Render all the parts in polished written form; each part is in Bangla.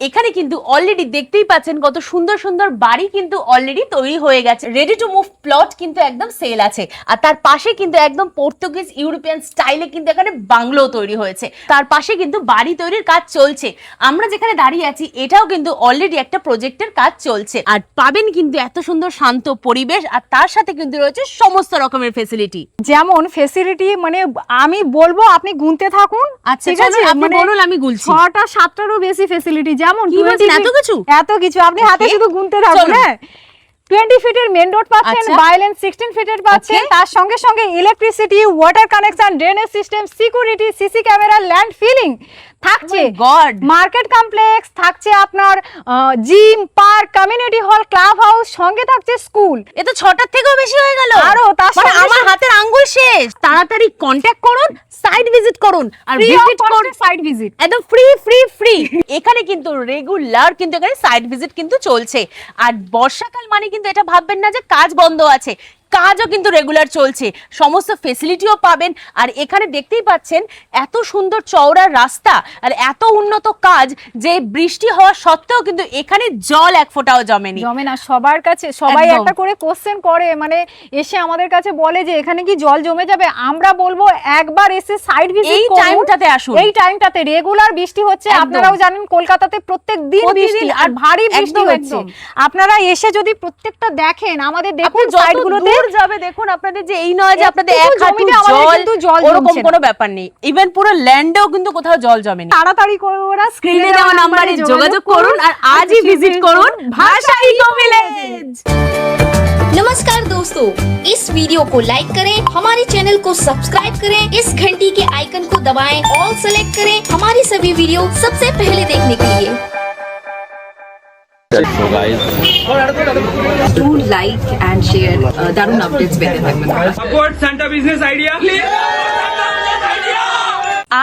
এখানে কিন্তু অলরেডি দেখতেই পাচ্ছেন কত সুন্দর সুন্দর বাড়ি কিন্তু অলরেডি তৈরি হয়ে গেছে, রেডি টু মুভ প্লট কিন্তু একদম সেল আছে। আর তার পাশে কিন্তু একদম পর্তুগিজ ইউরোপিয়ান স্টাইলে কিন্তু এখানে বাংলো তৈরি হয়েছে, তার পাশে কিন্তু বাড়ি তৈরির কাজ চলছে। আমরা যেখানে দাঁড়িয়ে আছি এটাও কিন্তু অলরেডি একটা প্রজেক্টের কাজ চলছে। আর পাবেন কিন্তু এত সুন্দর শান্ত পরিবেশ, আর তার সাথে কিন্তু রয়েছে সমস্ত রকমের ফেসিলিটি। যেমন ফেসিলিটি মানে আমি বলবো আপনি গুনতে থাকুন। আচ্ছা ঠিক আছে, আপনি বলুন আমি গুনছি। 6টা 7টারও বেশি ফেসিলিটি, যেমন এত কিছু আপনি হাতে শুধু গুনতে থাকুন। হ্যাঁ, 20 ফিটের মেন রোড পাচ্ছেন, বাইলেন 16 ফিটের পাচ্ছেন, তার সঙ্গে সঙ্গে electricity, water connection, drainage system, security, CC camera, land filling থাকছে, মার্কেট কমপ্লেক্স থাকছে, আপনার gym, park, community hall, club house, সঙ্গে থাকছে স্কুল। এ তো 6টার থেকেও বেশি হয়ে গেল। আরো তার মানে আমার হাতের আঙ্গুল শেষ। তাড়াতাড়ি কন্টাক্ট করুন, সাইট ভিজিট করুন, আর ভিজিট করুন সাইট ভিজিট একদম ফ্রি ফ্রি ফ্রি। এখানে কিন্তু রেগুলার কিন্তু এখানে সাইট ভিজিট কিন্তু চলছে। আর বর্ষাকাল মানে কিন্তু এটা ভাববেন না যে কাজ বন্ধ আছে, কাজও কিন্তু রেগুলার চলছে, সমস্ত ফেসিলিটিও পাবেন। আর এখানে দেখতেই পাচ্ছেন এত সুন্দর চওড়া রাস্তা আর এত উন্নত কাজ যে বৃষ্টি হওয়া সত্ত্বেও কিন্তু এখানে জল এক ফোঁটাও জমে না। সবার কাছে সবাই একটা করে কোশ্চেন করে, মানে এসে আমাদের কাছে বলে যে এখানে কি জল জমে যাবে। আমরা বলবো একবার এসে সাইট ভিজিট এই টাইমটাতে আসুন। এই টাইমটাতে রেগুলার বৃষ্টি হচ্ছে, আপনারাও জানেন কলকাতাতে প্রত্যেক দিন বৃষ্টি আর ভারী বৃষ্টি হচ্ছে। আপনারা এসে যদি প্রত্যেকটা দেখেন, আমাদের দেখুন সাইটগুলোতে যাবে, দেখুন আপনাদের যে এই নয় যে আপনাদের এক হাঁটু জল, ওরকম কোনো ব্যাপার নেই। ইভেন পুরো ল্যান্ডেও কিন্তু কোথাও জল জমেনি। তাড়াতাড়ি করে ওরা স্ক্রিনে দেওয়া নম্বরে যোগাযোগ করুন আর আজই ভিজিট করুন ভাষা ইকো ভিলেজ। नमस्कार दोस्तों, इस वीडियो को लाइक करें, हमारे चैनल को सब्सक्राइब करें, इस घंटी के आइकन को दबाएं, ऑल सेलेक्ट करें हमारी सभी वीडियो सबसे पहले देखने के लिए। So guys, do like and share দারুণ আপডেটস পেতে থাকবেন। Support Santa Business Idea.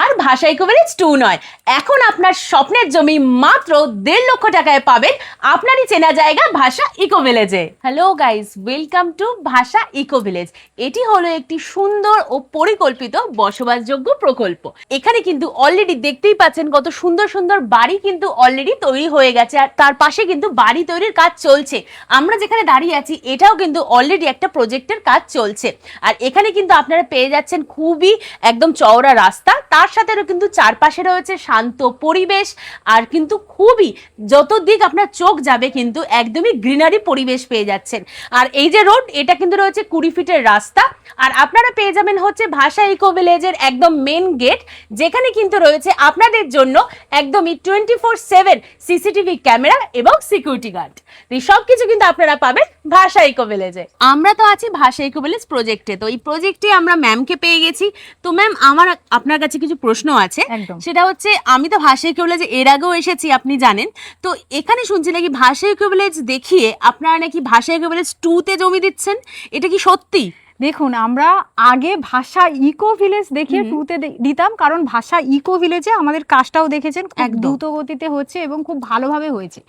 আর ভাষা ইকো ভিলেজ 2 নয়, এখন আপনার স্বপ্নের জমি মাত্র 1.5 লক্ষ টাকায় পাবেন আপনারই চেনা জায়গা ভাষা ইকো ভিলেজে। Hello guys, welcome to Bhasha Eco Village. এটি হলো একটি সুন্দর ও পরিকল্পিত বসবাসযোগ্য প্রকল্প। এখানে কিন্তু অলরেডি দেখতেই পাচ্ছেন কত সুন্দর সুন্দর বাড়ি কিন্তু অলরেডি তৈরি হয়ে গেছে, আর তার পাশে কিন্তু বাড়ি তৈরির কাজ চলছে। আমরা যেখানে দাঁড়িয়ে আছি এটাও কিন্তু অলরেডি একটা প্রজেক্টের কাজ চলছে। আর এখানে কিন্তু আপনারা পেয়ে যাচ্ছেন খুবই একদম চওড়া রাস্তা, তার সাথেও কিন্তু চারপাশে রয়েছে শান্ত পরিবেশ, আর কিন্তু খুবই যত দিক আপনার চোখ যাবে কিন্তু একদমই গ্রিনারি পরিবেশ পেয়ে যাচ্ছেন। আর এই যে রোড, এটা কিন্তু রয়েছে 20 ফিটের রাস্তা। আর আপনারা পেয়ে যাবেন হচ্ছে ভাষা ইকো ভিলেজের একদম মেন গেট, যেখানে কিন্তু রয়েছে আপনাদের জন্য একদমই 24/7 সিসিটিভি ক্যামেরা এবং সিকিউরিটি গার্ড। এই সব কিছু কিন্তু আপনারা পাবেন ভাষা ইকো ভিলেজে। আমরা তো আছি ভাষা ইকো ভিলেজ প্রজেক্টে, তো এই প্রজেক্টে আমরা ম্যামকে পেয়ে গেছি। তো ম্যাম, আমার আপনার কাছে কিছু প্রশ্ন আছে। সেটা হচ্ছে, আমি তো ভাষা ইকো ভিলেজ এর আগেও এসেছি আপনি জানেন, তো এখানে শুনছি নাকি ভাষা ইকো ভিলেজ দেখিয়ে আপনারা নাকি ভাষা ইকো ভিলেজ 2-তে জমি দিচ্ছেন, এটা কি সত্যি? দেখুন, আমরা আগে ভাষা ইকো ভিলেজ দেখিয়ে 2-তে দিতাম, কারণ ভাষা ইকো ভিলেজে আমাদের কাজটাও দেখেছেন খুব দ্রুত গতিতে হচ্ছে এবং খুব ভালোভাবে হয়েছে।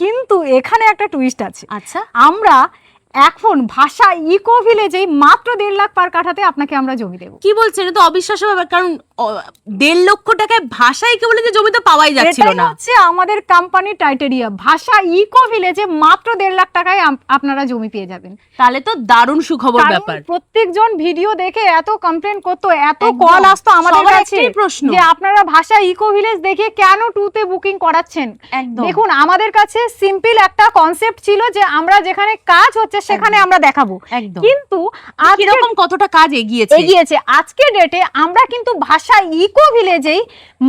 কিন্তু এখানে একটা টুইস্ট আছে। আচ্ছা, আমরা এখন ভাষা ইকো ভিলেজে মাত্র 1.5 লাখ পার কাঠাতে আপনাকে আমরা জমি দেবো। কি বলছেন? এটা তো অবিশ্বাস্য ব্যাপার, কারণ 1.5 লক্ষ টাকায় ভাষা ইকো ভিলেজে জমি তো পাওয়াই যাচ্ছিল না। হচ্ছে আমাদের কোম্পানির ক্রাইটেরিয়া, ভাষা ইকো ভিলেজে মাত্র 1.5 লাখ টাকায় আপনারা জমি পেয়ে যাবেন। তাহলে তো দারুণ সুখবর ব্যাপার। প্রত্যেকজন ভিডিও দেখে এত কমপ্লেন করতো, এত কল আসতো আমাদের কাছে যে আপনারা ভাষা ইকো ভিলেজ দেখে কেন 2-তে বুকিং করাচ্ছেন। দেখুন, আমাদের কাছে সিম্পল একটা কনসেপ্ট ছিল যে আমরা যেখানে কাজ হচ্ছে সেখানে আমরা দেখাবো, কিন্তু কিরকম কতটা কাজ এগিয়েছে আজকের ডেটে আমরা কিন্তু ভাষা ইকো ভিলেজেই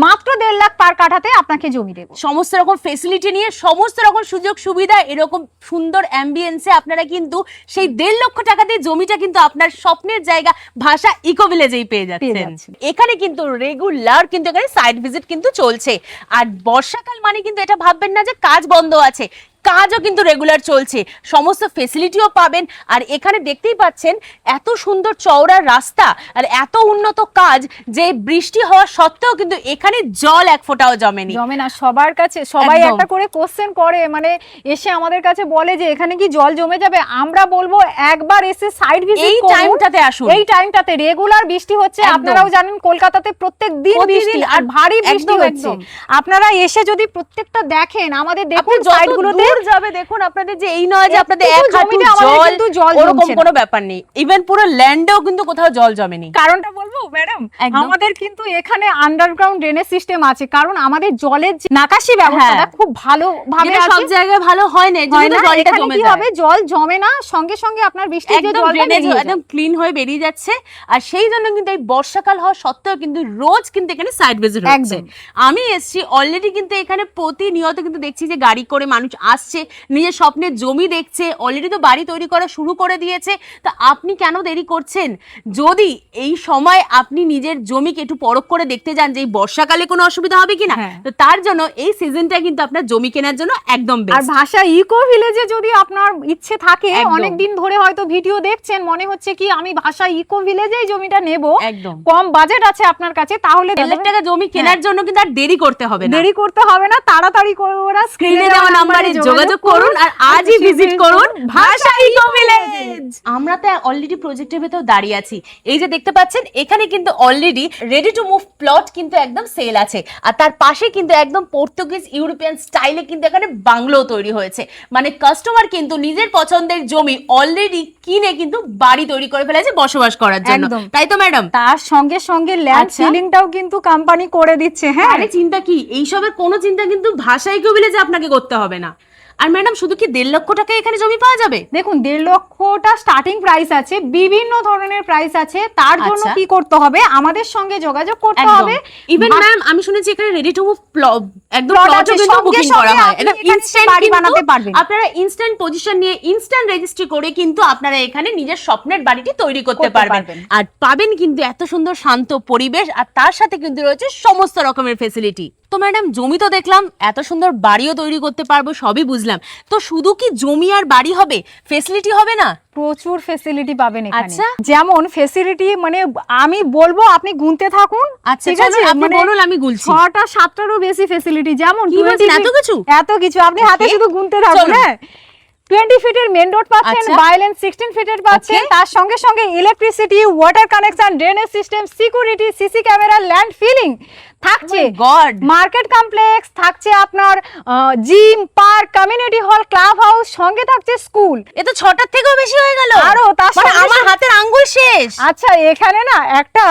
মাত্র 1.5 লাখ পার কাঠাতে আপনাকে জমি দেব। সমস্ত রকম ফেসিলিটি নিয়ে, সমস্ত রকম সুযোগ সুবিধা, এরকম সুন্দর অ্যাম্বিয়েন্সে আপনারা কিন্তু সেই 1.5 লক্ষ টাকা দিয়ে জমিটা কিন্তু আপনার স্বপ্নের জায়গা ভাষা ইকো ভিলেজেই পেয়ে যাচ্ছেন। এখানে কিন্তু রেগুলার কিন্তু এখানে সাইট ভিজিট কিন্তু চলছে। আর বর্ষাকাল মানে কিন্তু এটা ভাববেন না যে কাজ বন্ধ আছে, কাজও কিন্তু রেগুলার চলছে, সমস্ত ফেসিলিটিও পাবেন। আর এখানে দেখতেই পাচ্ছেন এত সুন্দর চওড়া রাস্তা আর এত উন্নত কাজ যে বৃষ্টি হওয়া সত্ত্বেও কিন্তু এখানে জল এক ফোঁটাও জমেনি। জমে না, সবার কাছে সবাই একদম। একটা করে কোশ্চেন করে, মানে এসে আমাদের কাছে বলে যে এখানে কি জল জমে যাবে। আমরা বলবো একবার এসে সাইড ভিজিট এই করুন, টাইমটাতে আসুন। এই টাইমটাতে রেগুলার বৃষ্টি হচ্ছে। একদম। আপনারাও জানেন কলকাতাতে প্রত্যেক দিন প্রতিদিন বৃষ্টি আর ভারী বৃষ্টি একদম, হচ্ছে। একদম। আপনারা এসে যদি প্রত্যেকটা দেখেন, আমাদের দেখুন আপনি যত সাইডগুলোতে দূর যাবে দেখুন আপনাদের যে এই নয় যে আপনাদের একটুকু এক হাঁটু জমিতে আমাদের জল, কিন্তু জল ওরকম জমছে না। কোনো ব্যাপার নেই। ইভেন পুরো ল্যান্ডেও কিন্তু কোথাও জল জমেনি। কারণটা বলবো ম্যাডাম, একদম। আমাদের কিন্তু এখানে আন্ডারগ্রাউন্ড ড্রেনেজ সিস্টেম আছে, কারণ আমাদের জলের যে নাকাশি ব্যবস্থাটা হ্যাঁ। খুব ভালো ভাবে যেটা সব আছে। জায়গায় ভালো হয় না, হয় যেহেতু না, জলটা এখানে জমে কি যায়। হবে, জল জমে না, সঙ্গে সঙ্গে আপনার বৃষ্টির যে একদম জলটা ড্রেনেজ বেরিয়ে যায়। একদম ক্লিন হয়ে বেরিয়ে যাচ্ছে। আর সেই জন্য কিন্তু এই বর্ষাকাল হওয়া সত্ত্বেও কিন্তু রোজ কিন্তু এখানে সাইড ভিজিট হচ্ছে। একদম। আমি এসেছি অলরেডি, কিন্তু এখানে প্রতিনিয়ত কিন্তু দেখছি যে গাড়ি করে মানুষ আসছে, নিজের স্বপ্নের জমি দেখছে, অলরেডি তো বাড়ি তৈরি করা শুরু করে দিয়েছে। তা আপনি কেন দেরি করছেন? যদি এই সময় আপনি নিজের জমিকে একটু পরখ করে দেখতে যান যে এই বর্ষাকালে কোনো অসুবিধা হবে কিনা, হ্যাঁ। তো তার জন্য এই সিজনটা কিন্তু আপনার জমি কেনার জন্য একদম আর বেস্ট। ভাষা ইকো ভিলেজে যদি আপনার ইচ্ছে থাকে, একদম। অনেক দিন ধরে হয়তো ভিডিও দেখছেন, মনে হচ্ছে কি আমি ভাষা ইকো ভিলেজেই জমিটা নেব, একদম। কম বাজেট আছে আপনার কাছে, তাহলে 1 লাখ টাকা জমি কেনার জন্য কিন্তু আর দেরি করতে হবে না। দেরি করতে হবে না, তাড়াতাড়ি করে ওরা স্ক্রিনে দেওয়া নাম্বারে যোগাযোগ করুন আর আজই ভিজিট করুন ভাষা ইকো ভিলেজ। আমরা তো অলরেডি প্রজেক্টের ভেতর দাঁড়িয়ে আছি। এই যে দেখতে পাচ্ছেন এখানে কিন্তু already ready to move plot কিন্তু একদম সেল আছে। আর তার পাশে কিন্তু একদম পর্তুগিজ ইউরোপিয়ান স্টাইলে কিন্তু এখানে বাংলো তৈরি হয়েছে। মানে কাস্টমার কিন্তু নিজের পছন্দের জমি অলরেডি কিনে কিন্তু বাড়ি তৈরি করে ফেলেছে বসবাস করার জন্য। একদম। তাই তো ম্যাডাম? তার সঙ্গে সঙ্গে ল্যান্ড আচ্ছা। সিলিংটাও কিন্তু কোম্পানি করে দিচ্ছে। হ্যাঁ, আরে চিন্তা কি, এইসবের কোনো চিন্তা কিন্তু ভাষা ইকো ভিলেজে আপনাকে করতে হবে না। আর ম্যাডাম শুধু কি 1.5 লক্ষ টাকা এখানে জমি পাওয়া যাবে? দেখুন 1.5 লক্ষটা স্টার্টিং প্রাইস আছে, বিভিন্ন ধরনের প্রাইস আছে। তার জন্য আচ্ছা। কি করতে হবে, আমাদের সঙ্গে যোগাযোগ করতে একদম। হবে। ইভেন ম্যাম আমি শুনেছি এখানে রেডি টু মুভ একদম Plot প্লটও আছে, কিন্তু সঙ্গে বুকিং সঙ্গে করা হয়। আপনি একদম এখানে ইনস্ট্যান্ট বাড়ি বানাতে পারবেন। আপনারা ইনস্ট্যান্ট পজিশন নিয়ে ইনস্ট্যান্ট রেজিস্ট্রি করে কিন্তু আপনারা এখানে নিজের স্বপ্নের বাড়িটি তৈরি করতে করতে পারবেন। পারবেন। আর পাবেন কিন্তু এত সুন্দর শান্ত পরিবেশ, আর তার সাথে কিন্তু রয়েছে সমস্ত রকমের ফেসিলিটি। তো ম্যাডাম জমি তো দেখলাম, এত সুন্দর বাড়িও তৈরি করতে পারবো, সবই বুঝলাম। তো শুধু কি জমি আর বাড়ি হবে, ফেসিলিটি হবে না? প্রচুর ফেসিলিটি পাবেন এখানে। আচ্ছা। যেমন ফেসিলিটি, মানে আমি বলবো আপনি গুনতে থাকুন। আচ্ছা, ঠিক চলুন, আছে, আপনি মানে বলুন, আমি গুনছি। 6টা 7টারও বেশি ফেসিলিটি। যেমন কি বলছেন, এত কিছু? এত কিছু আপনি হাতে Okay. শুধু গুনতে থাকুন। চলুন। হ্যাঁ, 20 ফিটের মেন রোড পাচ্ছেন, আচ্ছা। বাইলেন 16 ফিটের পাচ্ছেন। Okay. তার সঙ্গে সঙ্গে electricity, water connection, drainage system, security, CC camera, land filling থাকছে। গড, মার্কেট কমপ্লেক্স থাকছে, আপনার gym, park, community hall, club house, সঙ্গে থাকছে স্কুল। এ তো 6টার থেকেও বেশি হয়ে গেল। আরো তার মানে সঙ্গে আমার হাতের আঙ্গুল শেষ। আচ্ছা, এখানে না একটা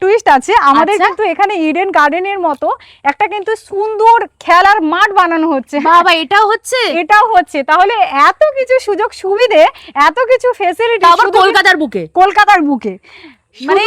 টুইস্ট আছে আমাদের, আচ্ছা। কিন্তু এখানে ইডেন গার্ডেনের মতো একটা কিন্তু সুন্দর খেলার মাঠ বানানো হচ্ছে। হ্যাঁ, বাবা, এটাও হচ্ছে? এটাও হচ্ছে। তাহলে এত কিছু সুযোগ সুবিধে, এত কিছু ফেসিলিটি আবার কলকাতার বুকে। কলকাতার বুকে, মানে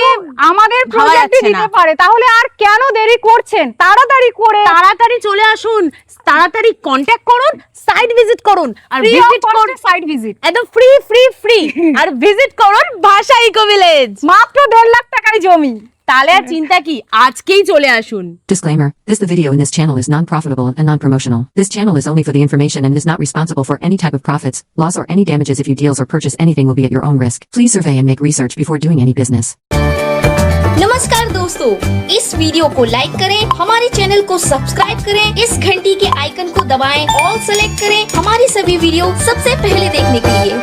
আমাদের ভাবা প্রজেক্টে যাচ্ছে না। দিতে পারে। তাহলে আর কেন দেরি করছেন? তাড়াতাড়ি করে তাড়াতাড়ি চলে আসুন, তাড়াতাড়ি কন্ট্যাক্ট করুন, সাইট ভিজিট করুন আর ভিজিট করুন সাইট ভিজিট একদম ফ্রি ফ্রি ফ্রি। আর ভিজিট করুন ভাষা ইকো ভিলেজ। মাত্র 1.5 লাখ টাকায় জমি। তাহলে আর চিন্তা কি, আজকেই চলে আসুন। Disclaimer. The video in this channel is non-profitable and non-promotional. This channel is only for the information and is not responsible for any type of profits, loss or any damages. If you deals or purchase anything will be at your own risk. Please survey and make research before doing any business. नमस्कार दोस्तों, इस वीडियो को लाइक करें, हमारे चैनल को सब्सक्राइब करें, इस घंटी के आइकन को दबाएं, ऑल सेलेक्ट करें हमारी सभी वीडियो सबसे पहले देखने के लिए।